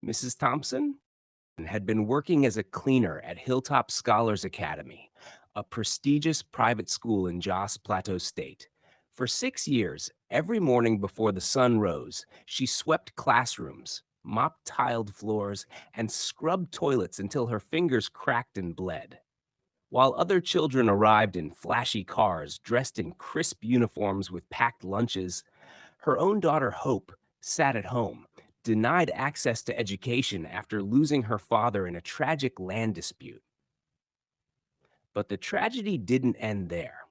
Mrs. Thompson had been working as a cleaner at Hilltop Scholars Academy, a prestigious private school in Jos Plateau State. For 6 years, every morning before the sun rose, she swept classrooms, mopped tiled floors, and scrubbed toilets until her fingers cracked and bled. While other children arrived in flashy cars, dressed in crisp uniforms with packed lunches, her own daughter Hope sat at home, denied access to education after losing her father in a tragic land dispute. But the tragedy didn't end there.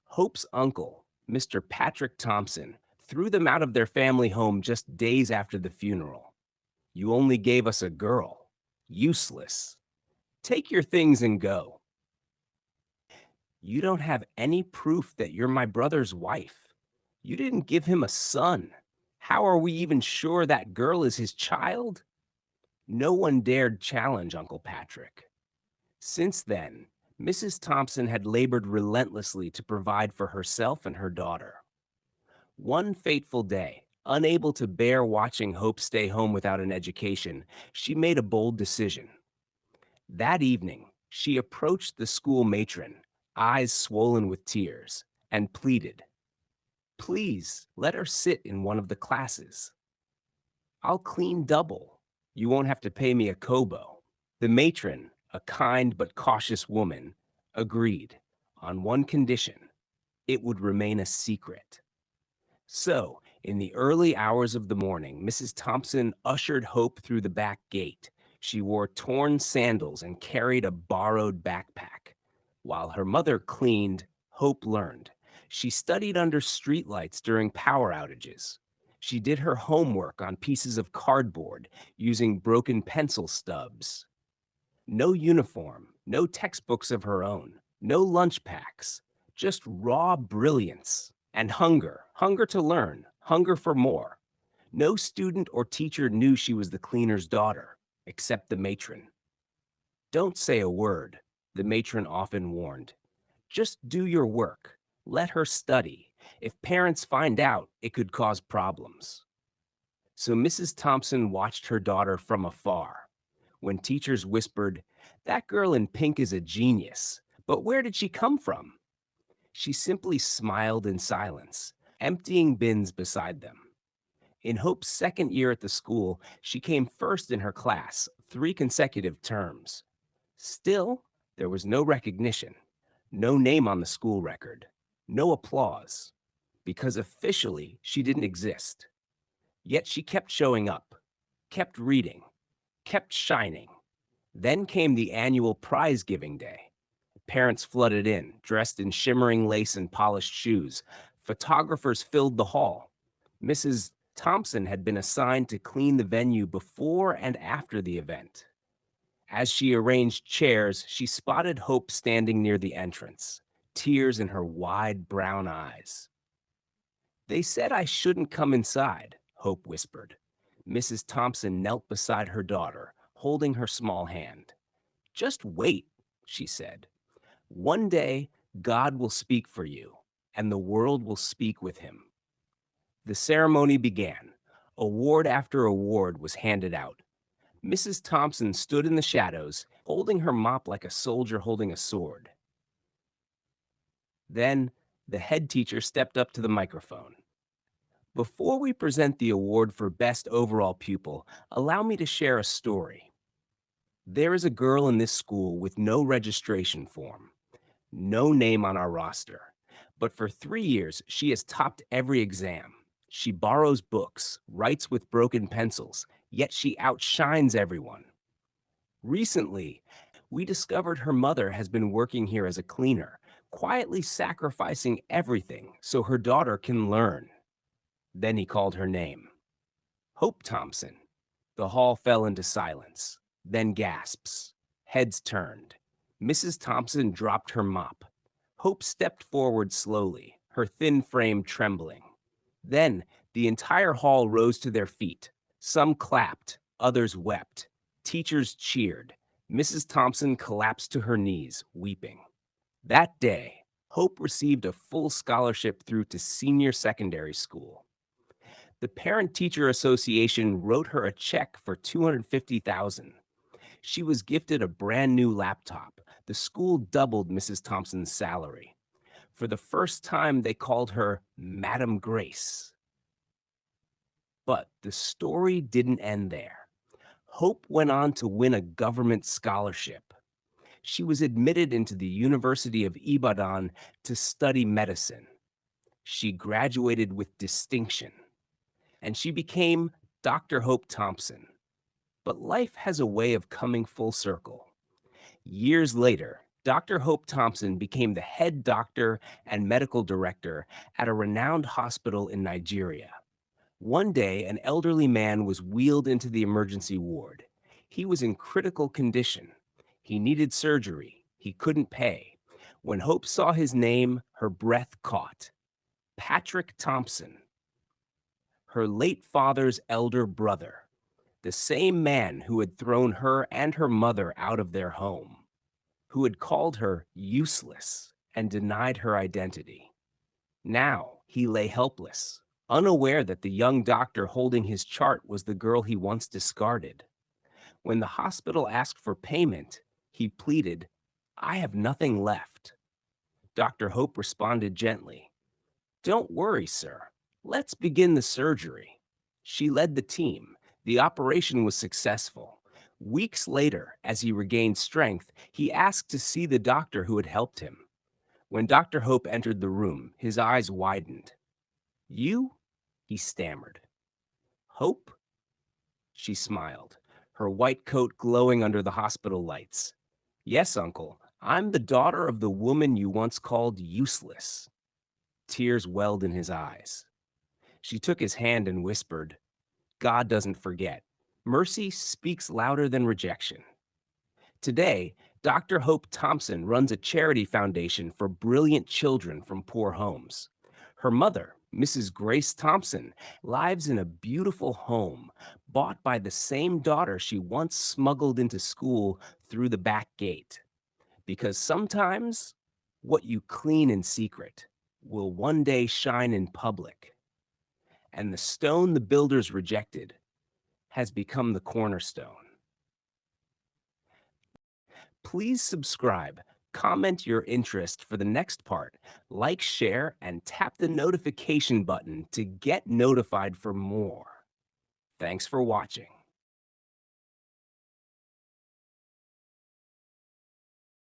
Hope's uncle, Mr. Patrick Thompson, threw them out of their family home just days after the funeral. "You only gave us a girl. Useless. Take your things and go. You don't have any proof that you're my brother's wife. You didn't give him a son. How are we even sure that girl is his child?" No one dared challenge Uncle Patrick. Since then, Mrs. Thompson had labored relentlessly to provide for herself and her daughter. One fateful day, unable to bear watching Hope stay home without an education, she made a bold decision. That evening, she approached the school matron, eyes swollen with tears, and pleaded, "Please let her sit in one of the classes. I'll clean double. You won't have to pay me a kobo." The matron, a kind but cautious woman, agreed on one condition: it would remain a secret. So, in the early hours of the morning, Mrs. Thompson ushered Hope through the back gate. She wore torn sandals and carried a borrowed backpack. While her mother cleaned, Hope learned. She studied under streetlights during power outages. She did her homework on pieces of cardboard using broken pencil stubs. No uniform, no textbooks of her own, no lunch packs, just raw brilliance and hunger to learn, hunger for more. No student or teacher knew she was the cleaner's daughter, except the matron. "Don't say a word," the matron often warned. "Just do your work. Let her study. If parents find out, it could cause problems." So Mrs. Thompson watched her daughter from afar. When teachers whispered, "That girl in pink is a genius, but where did she come from?" she simply smiled in silence, emptying bins beside them. In Hope's second year at the school, she came first in her class 3 consecutive terms. Still, there was no recognition, no name on the school record, no applause, because officially she didn't exist. Yet she kept showing up, kept reading, kept shining. Then came the annual prize giving day. Parents flooded in, dressed in shimmering lace and polished shoes. Photographers filled the hall. Mrs. Thompson had been assigned to clean the venue before and after the event. As she arranged chairs, she spotted Hope standing near the entrance, tears in her wide brown eyes. "They said I shouldn't come inside," Hope whispered. Mrs. Thompson knelt beside her daughter, holding her small hand. "Just wait," she said. "One day, God will speak for you, and the world will speak with him." The ceremony began. Award after award was handed out. Mrs. Thompson stood in the shadows, holding her mop like a soldier holding a sword. Then, the head teacher stepped up to the microphone. "Before we present the award for Best Overall Pupil, allow me to share a story. There is a girl in this school with no registration form, no name on our roster. But for 3 years, she has topped every exam. She borrows books, writes with broken pencils, yet she outshines everyone. Recently, we discovered her mother has been working here as a cleaner, quietly sacrificing everything so her daughter can learn." Then he called her name. "Hope Thompson." The hall fell into silence, then gasps. Heads turned. Mrs. Thompson dropped her mop. Hope stepped forward slowly, her thin frame trembling. Then the entire hall rose to their feet. Some clapped, others wept. Teachers cheered. Mrs. Thompson collapsed to her knees, weeping. That day, Hope received a full scholarship through to senior secondary school. The Parent Teacher Association wrote her a check for 250,000. She was gifted a brand new laptop. The school doubled Mrs. Thompson's salary. For the first time, they called her Madam Grace. But the story didn't end there. Hope went on to win a government scholarship. She was admitted into the University of Ibadan to study medicine. She graduated with distinction, and she became Dr. Hope Thompson. But life has a way of coming full circle. Years later, Dr. Hope Thompson became the head doctor and medical director at a renowned hospital in Nigeria. One day, an elderly man was wheeled into the emergency ward. He was in critical condition. He needed surgery. He couldn't pay. When Hope saw his name, her breath caught. Patrick Thompson, her late father's elder brother, the same man who had thrown her and her mother out of their home, who had called her useless and denied her identity. Now he lay helpless, unaware that the young doctor holding his chart was the girl he once discarded. When the hospital asked for payment, he pleaded, "I have nothing left." Dr. Hope responded gently, "Don't worry, sir. Let's begin the surgery." She led the team. The operation was successful. Weeks later, as he regained strength, he asked to see the doctor who had helped him. When Dr. Hope entered the room, his eyes widened. "You?" he stammered. "Hope?" She smiled, her white coat glowing under the hospital lights. "Yes, uncle. I'm the daughter of the woman you once called useless." Tears welled in his eyes. She took his hand and whispered, "God doesn't forget. Mercy speaks louder than rejection." Today, Dr. Hope Thompson runs a charity foundation for brilliant children from poor homes. Her mother, Mrs. Grace Thompson, lives in a beautiful home bought by the same daughter she once smuggled into school through the back gate. Because sometimes what you clean in secret will one day shine in public. And the stone the builders rejected has become the cornerstone. Please subscribe, comment your interest for the next part, like, share, and tap the notification button to get notified for more. Thanks for watching.